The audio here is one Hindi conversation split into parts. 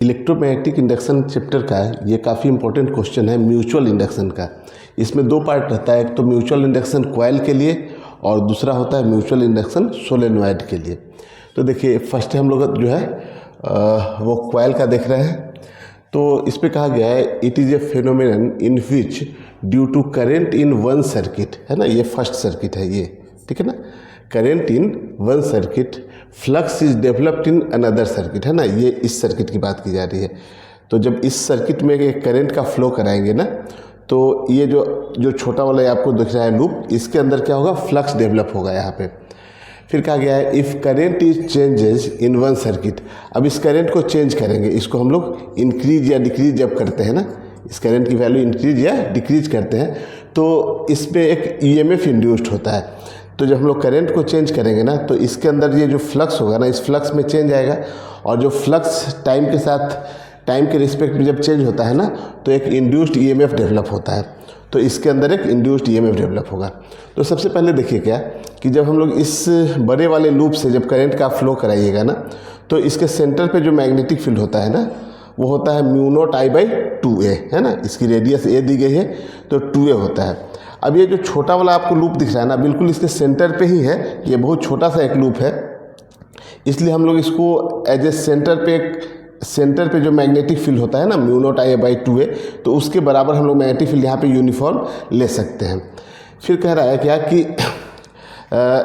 इलेक्ट्रोमैग्नेटिक इंडक्शन चैप्टर का ये काफ़ी इंपॉर्टेंट क्वेश्चन है म्यूचुअल इंडक्शन का। इसमें दो पार्ट रहता है, एक तो म्यूचुअल इंडक्शन कॉइल के लिए और दूसरा होता है म्यूचुअल इंडक्शन सोलेनॉइड के लिए। तो देखिए फर्स्ट हम लोग जो है वो कॉइल का देख रहे हैं। तो इस पर कहा गया है it is a phenomenon in which due to current in one circuit, है ना, ये फर्स्ट सर्किट है ये, ठीक है ना। Current in one circuit flux is developed in another circuit, है ना, ये इस सर्किट की बात की जा रही है। तो जब इस सर्किट में एक करंट का फ्लो कराएंगे ना, तो ये जो छोटा वाला आपको दिख रहा है लूप, इसके अंदर क्या होगा, फ्लक्स डेवलप होगा यहाँ पे। फिर कहा गया है if current is changes in one circuit. अब इस करंट को चेंज करेंगे, इसको हम लोग इंक्रीज या डिक्रीज जब करते हैं ना, इस करंट की वैल्यू इंक्रीज या डिक्रीज करते हैं तो इसमें एक ईएमएफ इंड्यूस्ड होता है। तो जब हम लोग करंट को चेंज करेंगे ना, तो इसके अंदर ये जो फ्लक्स होगा ना, इस फ्लक्स में चेंज आएगा। और जो फ्लक्स टाइम के साथ, टाइम के रिस्पेक्ट में जब चेंज होता है ना, तो एक इंड्यूस्ड ईएमएफ डेवलप होता है। तो इसके अंदर एक इंड्यूस्ड ईएमएफ डेवलप होगा। तो सबसे पहले देखिए क्या कि जब हम लोग इस बड़े वाले लूप से जब करंट का फ्लो कराइएगा ना, तो इसके सेंटर पे जो मैग्नेटिक फील्ड होता है ना, वो होता है mu not I by 2a, है ना। इसकी रेडियस a दी गई है तो 2a होता है। अब ये जो छोटा वाला आपको लूप दिख रहा है ना, बिल्कुल इसके सेंटर पे ही है। ये बहुत छोटा सा एक लूप है, इसलिए हम लोग इसको एज ए सेंटर पे जो मैग्नेटिक फील्ड होता है ना, mu not I by 2a, तो उसके बराबर हम लोग मैग्नेटिक फील्ड यहाँ पे यूनिफॉर्म ले सकते हैं। फिर कह रहा है क्या कि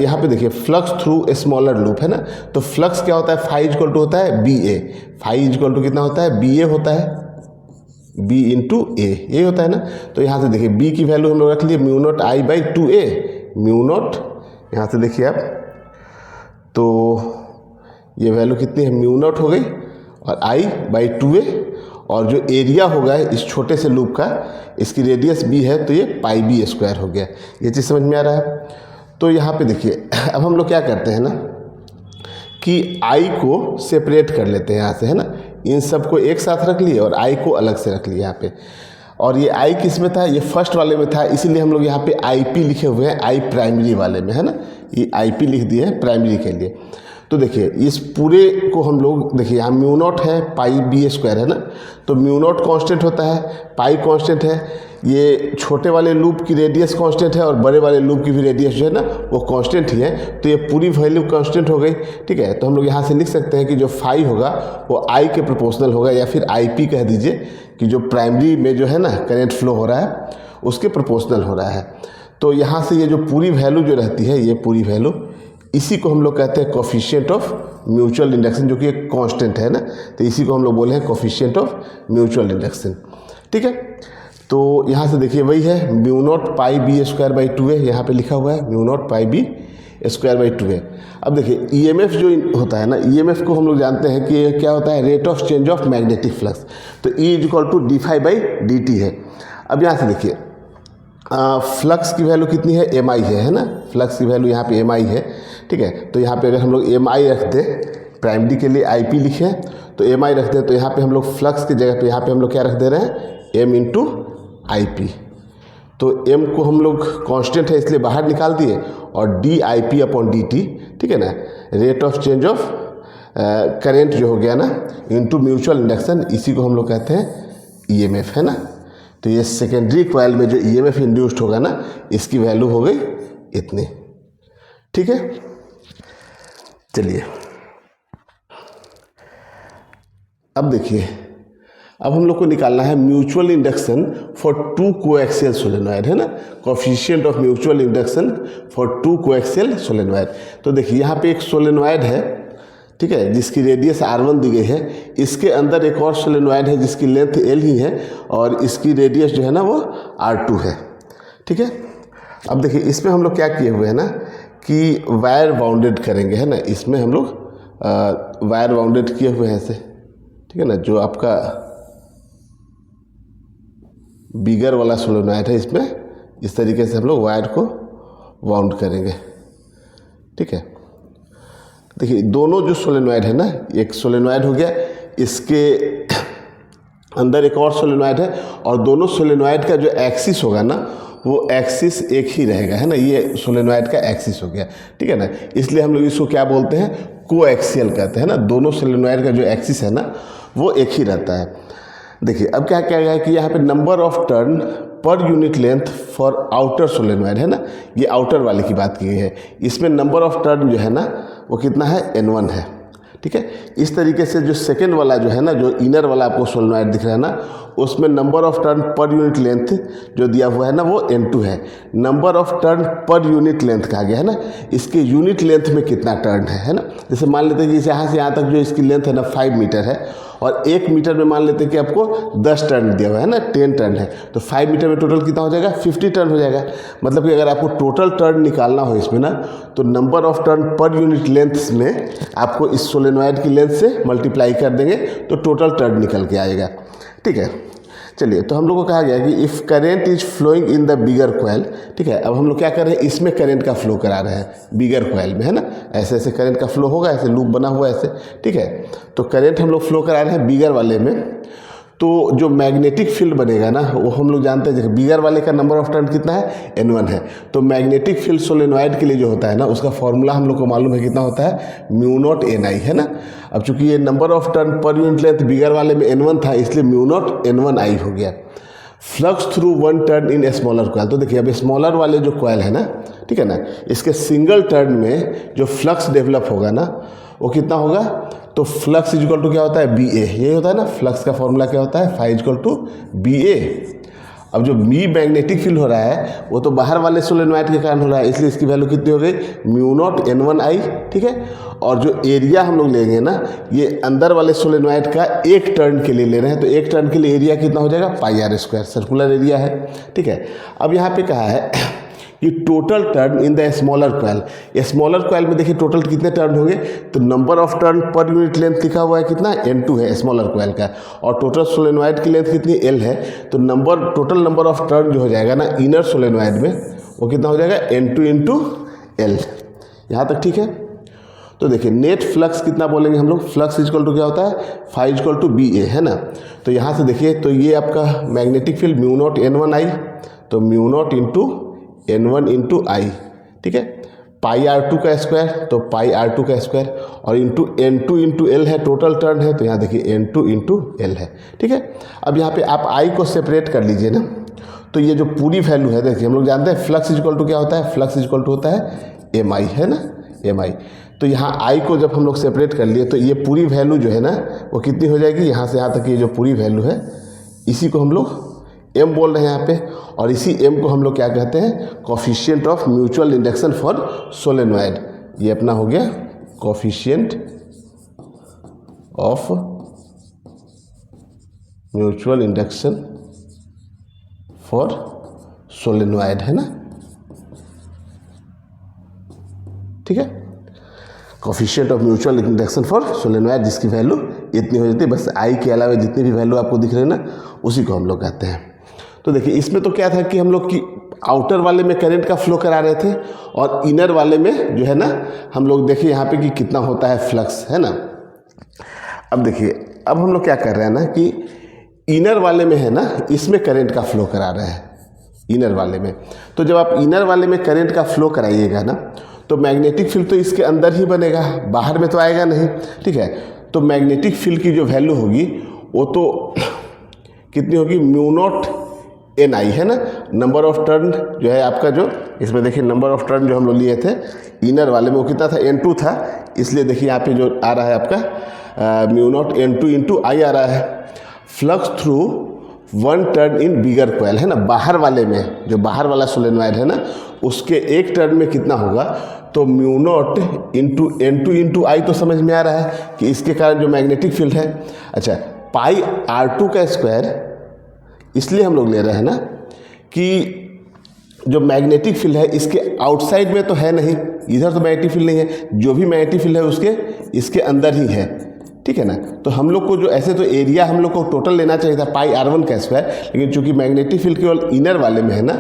यहाँ पे देखिए flux through a smaller loop, है ना। तो फ्लक्स क्या होता है, फाई इक्वल टू होता है B A. Phi equal to कितना होता है, बी ए होता है, बी इंटू ए, यही होता है ना। तो यहाँ से देखिए बी की वैल्यू हम लोग रख लिए mu not I by 2a। Mu naught यहाँ से देखिए आप, तो ये वैल्यू कितनी है, म्यू नॉट हो गई और आई बाई 2a। और जो एरिया होगा इस छोटे से लूप का, इसकी रेडियस b है, तो ये पाई बी स्क्वायर हो गया। ये चीज़ समझ में आ रहा है। तो यहाँ पे देखिए अब हम लोग क्या करते हैं ना कि i को सेपरेट कर लेते हैं यहाँ से, है ना। इन सब को एक साथ रख लिए और i को अलग से रख लिए यहाँ पे। और ये i किस में था, ये फर्स्ट वाले में था, इसीलिए हम लोग यहाँ पे IP लिखे हुए हैं, I प्राइमरी वाले में, है ना। ये IP लिख दिए हैं प्राइमरी के लिए। तो देखिए इस पूरे को हम लोग देखिए यहाँ म्यू नॉट है, पाई बी स्क्वायर, है ना। तो म्यू नॉट कॉन्स्टेंट होता है, पाई कॉन्स्टेंट है, ये छोटे वाले लूप की रेडियस कांस्टेंट है और बड़े वाले लूप की भी रेडियस जो है ना वो कांस्टेंट ही है। तो ये पूरी वैल्यू कांस्टेंट हो गई, ठीक है। तो हम लोग यहाँ से लिख सकते हैं कि जो फाई होगा वो आई के प्रोपोर्शनल होगा, या फिर आईपी कह दीजिए कि जो प्राइमरी में जो है ना करंट फ्लो हो रहा है उसके प्रोपोर्शनल हो रहा है। तो यहाँ से ये जो पूरी वैल्यू जो रहती है, ये पूरी वैल्यू, इसी को हम लोग कहते हैं कोफिशिएंट ऑफ म्यूचुअल इंडक्शन, जो कि एक कांस्टेंट है ना। तो इसी को हम लोग बोले हैं कोफिशिएंट ऑफ म्यूचुअल इंडक्शन, ठीक है। तो यहाँ से देखिए वही है mu not pi B square by 2a, यहाँ पे लिखा हुआ है mu not pi B square by 2a। अब देखिए ईएमएफ जो होता है ना, ईएमएफ को हम लोग जानते हैं कि क्या होता है, rate of change of magnetic flux. तो E is equal to D phi by D T है। अब यहाँ से देखिए फ्लक्स की वैल्यू कितनी है, एम आई है ना। फ्लक्स की वैल्यू यहाँ पे एम आई है, ठीक है। तो यहाँ पे अगर हम लोग एम आई रख दें, प्राइमरी के लिए आई पी लिखे, तो एम आई रखते हैं, तो यहाँ पे हम लोग फ्लक्स की जगह पे यहाँ पे हम लोग क्या रख दे रहे हैं, एम इंटू आई पी। तो एम को हम लोग कांस्टेंट है इसलिए बाहर निकाल दिए, और D I P upon D T, ठीक है ना, rate of change of current जो हो गया ना इंटू म्यूचुअल इंडक्शन, इसी को हम लोग कहते हैं ईएमएफ, है ना। तो ये सेकेंडरी कॉइल में जो ईएमएफ इंड्यूस्ड होगा ना, इसकी वैल्यू हो गई इतनी, ठीक है। चलिए अब देखिए, अब हम लोग को निकालना है mutual induction for two coaxial solenoid, है ना। Coefficient of mutual induction for two coaxial solenoid. तो देखिए यहाँ पे एक सोलेनॉइड है, ठीक है, जिसकी रेडियस r1 दी गई है। इसके अंदर एक और सोलेनॉइड है जिसकी लेंथ l ही है और इसकी रेडियस जो है ना वो r2 है, ठीक है। अब देखिए इसमें हम लोग क्या किए हुए हैं ना कि वायर बाउंडेड करेंगे, है ना। इसमें हम लोग वायर बाउंडेड किए हुए हैं ऐसे, ठीक है ना। जो आपका बिगर वाला सोलेनॉइड है, इसमें इस तरीके से हम लोग वायर को बाउंड करेंगे, ठीक है। देखिए दोनों जो सोलेनॉइड है ना, एक सोलेनॉइड हो गया, इसके अंदर एक और सोलेनॉइड है, और दोनों सोलेनॉइड का जो एक्सिस होगा ना वो एक्सिस एक ही रहेगा, है ना। ये सोलेनॉइड का एक्सिस हो गया, ठीक है ना। इसलिए हम लोग इसको क्या बोलते हैं, कोएक्सियल कहते हैं ना। दोनों सोलेनॉइड का जो एक्सिस है ना वो एक ही रहता है। देखिए अब क्या क्या है कि यहाँ पे number of turn per unit length for outer solenoid है ना, ये आउटर वाले की बात की गई है। इसमें नंबर ऑफ टर्न जो है ना वो कितना है, N1 है। ठीक है, इस तरीके से जो सेकेंड वाला जो है ना, जो इनर वाला आपको सोलेनॉइड दिख रहा है ना, उसमें number of turn per unit length जो दिया हुआ है ना वो N2 है। Number of turn per unit length कहा गया है ना, इसके यूनिट लेंथ में कितना टर्न है ना। जैसे मान लेते हैं कि यहाँ से यहाँ तक जो इसकी लेंथ है ना 5 मीटर है, और 1 मीटर में मान लेते हैं कि आपको 10 टर्न दिया हुआ है ना, 10 टर्न है, तो 5 मीटर में टोटल कितना हो जाएगा, 50 टर्न हो जाएगा। मतलब कि अगर आपको टोटल टर्न निकालना हो इसमें ना, तो number of turn per unit length में आपको इस सोलेनॉइड की लेंथ से मल्टीप्लाई कर देंगे तो टोटल टर्न निकल के आएगा। ठीक है, चलिए तो हम लोग को कहा गया कि if current is flowing in the bigger coil. ठीक है, अब हम लोग क्या कर रहे हैं, इसमें करंट का फ्लो करा रहे हैं बिगर कॉइल में, है ना। ऐसे ऐसे करंट का फ्लो होगा, ऐसे लूप बना हुआ है ऐसे। ठीक है, तो करंट हम लोग फ्लो करा रहे हैं बिगर वाले में, तो जो मैग्नेटिक फील्ड बनेगा ना वो हम लोग जानते हैं। जैसे बिगर वाले का नंबर ऑफ टर्न कितना है, N1 है। तो मैग्नेटिक फील्ड सोलेनॉइड के लिए जो होता है ना, उसका फॉर्मूला हम लोग को मालूम है कितना होता है, μ0 Ni है ना। अब चूंकि ये number of turn per unit length bigger वाले में N1 था, इसलिए μ0 N1I हो गया। Flux through 1 turn in smaller coil, तो देखिए अब स्मॉलर वाले जो कॉइल है ना, ठीक है ना, इसके सिंगल टर्न में जो फ्लक्स डेवलप होगा ना वो कितना होगा, तो फ्लक्स इक्वल टू क्या होता है, BA। यही होता है ना, फ्लक्स का फॉर्मूला क्या होता है, फाई इक्वल टू BA। अब जो मी मैग्नेटिक फील्ड हो रहा है वो तो बाहर वाले सोलेनॉइड के कारण हो रहा है, इसलिए इसकी वैल्यू कितनी हो गई, μ0 N1I। ठीक है, और जो एरिया हम लोग लेंगे ना, ये अंदर वाले सोलेनॉइड का एक टर्न के लिए ले रहे हैं, तो एक टर्न के लिए एरिया कितना हो जाएगा, πr², सर्कुलर एरिया है। ठीक है, अब यहाँ पे कहा है कि total turn in the smaller coil. Smaller coil में देखिए टोटल कितने टर्न होंगे, तो number of turn per unit length लिखा हुआ है कितना, N2 है स्मॉलर कॉइल का, और टोटल सोलेनॉइड की लेंथ कितनी, L है। तो टोटल नंबर ऑफ टर्न जो हो जाएगा ना इनर सोलेनॉइड में वो कितना हो जाएगा, N2 × L। यहाँ तक ठीक है। तो देखिए नेट फ्लक्स कितना बोलेंगे हम लोग, फ्लक्स इक्वल टू क्या होता है, फाई इक्वल टू BA है ना। तो यहाँ से देखिए, तो ये आपका मैग्नेटिक फील्ड μ0 N1I, तो μ0 × N1 × I। ठीक है, πr2 का स्क्वायर, तो πr2 का स्क्वायर, और N2 × L है, टोटल टर्न है, तो यहाँ देखिए N2 × L है। ठीक है, अब यहाँ पे आप I को सेपरेट कर लीजिए ना, तो ये जो पूरी वैल्यू है, देखिए हम लोग जानते हैं फ्लक्स इक्वल टू क्या होता है, फ्लक्स इक्वल टू होता है MI है ना, MI। तो यहाँ I को जब हम लोग सेपरेट कर लिए तो ये पूरी वैल्यू जो है ना वो कितनी हो जाएगी, यहाँ से यहाँ तक ये जो पूरी वैल्यू है इसी को हम लोग M बोल रहे हैं यहाँ पे, और इसी M को हम लोग क्या कहते हैं, coefficient of mutual induction for solenoid. ये अपना हो गया coefficient of mutual induction for solenoid है ना। ठीक है, coefficient of mutual induction for solenoid, जिसकी वैल्यू इतनी हो जाती है। बस I के अलावा जितनी भी वैल्यू आपको दिख रहे हैं ना उसी को हम लोग कहते हैं। तो देखिए इसमें तो क्या था कि हम लोग की आउटर वाले में करंट का फ्लो करा रहे थे, और इनर वाले में जो है ना हम लोग देखिए यहाँ पे कि कितना होता है फ्लक्स, है ना। अब देखिए अब हम लोग क्या कर रहे हैं ना कि इनर वाले में है ना, इसमें करंट का फ्लो करा रहे हैं इनर वाले में। तो जब आप इनर वाले में करंट का फ्लो कराइएगा ना, तो मैग्नेटिक फील्ड तो इसके अंदर ही बनेगा, बाहर में तो आएगा नहीं। ठीक है, तो मैग्नेटिक फील्ड की जो वैल्यू होगी वो तो कितनी होगी, μ0 Ni है ना। नंबर ऑफ टर्न जो है आपका, जो इसमें देखिए नंबर ऑफ टर्न जो हम लोग लिए थे इनर वाले में वो कितना था, N2 था, इसलिए देखिए यहाँ पे जो आ रहा है आपका μ0 N2 × I आ रहा है। फ्लक्स थ्रू 1 टर्न इन बिगर कॉइल है ना, बाहर वाले में जो बाहर वाला सोलेनॉइड है ना उसके एक टर्न में कितना होगा, तो μ0 × N2 × I तो समझ में आ रहा है कि इसके कारण जो मैग्नेटिक फील्ड है। अच्छा, πr2 का स्क्वायर इसलिए हम लोग ले रहे हैं ना कि जो मैग्नेटिक फील्ड है इसके आउटसाइड में तो है नहीं, इधर तो मैग्नेटिक फील्ड नहीं है, जो भी मैग्नेटिक फील्ड है उसके इसके अंदर ही है। ठीक है ना, तो हम लोग को जो ऐसे तो एरिया हम लोग को टोटल लेना चाहिए था πr1 का स्क्वायर, लेकिन चूंकि मैग्नेटिक फील्ड केवल इनर वाले में है ना,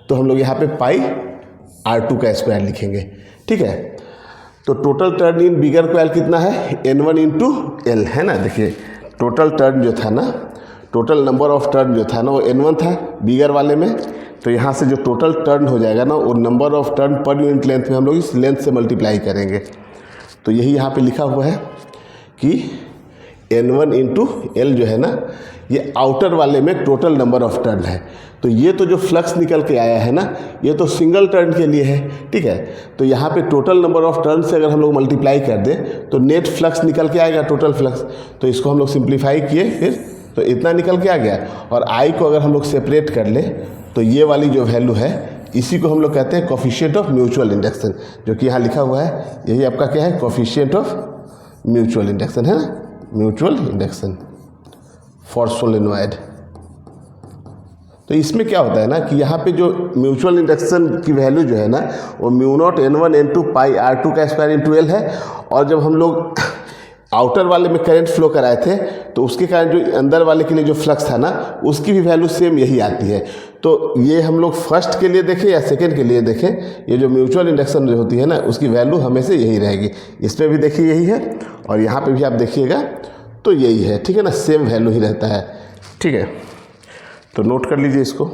तो हम लोग यहाँ पे πr2 का स्क्वायर लिखेंगे। ठीक है, तो total turn in bigger coil कितना है, N1 × L है ना। देखिए टोटल टर्न जो था ना, टोटल नंबर ऑफ टर्न जो था ना वो N1 था बिगर वाले में, तो यहाँ से जो टोटल टर्न हो जाएगा ना वो number of turn per unit length में हम लोग इस लेंथ से मल्टीप्लाई करेंगे। तो यही यहाँ पे लिखा हुआ है कि N1 इंटू एल जो है ना, ये आउटर वाले में टोटल नंबर ऑफ टर्न है। तो ये तो जो फ्लक्स निकल के आया है ना, ये तो सिंगल टर्न के लिए है, ठीक है। तो यहाँ पे टोटल नंबर ऑफ टर्न से अगर हम लोग मल्टीप्लाई कर दें तो नेट फ्लक्स निकल के आएगा, टोटल फ्लक्स। तो इसको हम लोग सिंप्लीफाई किए फिर, तो इतना निकल के आ गया। और आई को अगर हम लोग सेपरेट कर ले तो ये वाली जो वैल्यू है इसी को हम लोग कहते हैं कोफिशिएंट ऑफ म्यूचुअल इंडक्शन, जो कि यहाँ लिखा हुआ है। यही आपका क्या है, कोफिशिएंट ऑफ म्यूचुअल इंडक्शन है ना, म्यूचुअल इंडक्शन फॉर सोलेनॉइड। तो इसमें क्या होता है ना कि यहाँ पे जो म्यूचुअल इंडक्शन की वैल्यू जो है ना, वो म्यू नॉट N1 N2 पाई R2 का स्क्वायर इंटू एल है। और जब हम लोग आउटर वाले में करंट फ्लो कराए थे तो उसके कारण जो अंदर वाले के लिए जो फ्लक्स था ना, उसकी भी वैल्यू सेम यही आती है। तो ये हम लोग फर्स्ट के लिए देखें या सेकंड के लिए देखें, ये जो म्यूचुअल इंडक्शन जो होती है ना, उसकी वैल्यू हमेशा यही रहेगी। इसमें भी देखिए यही है, और यहाँ पे भी आप देखिएगा तो यही है, ठीक है ना, सेम वैल्यू ही रहता है, ठीक है। तो नोट कर लीजिए इसको।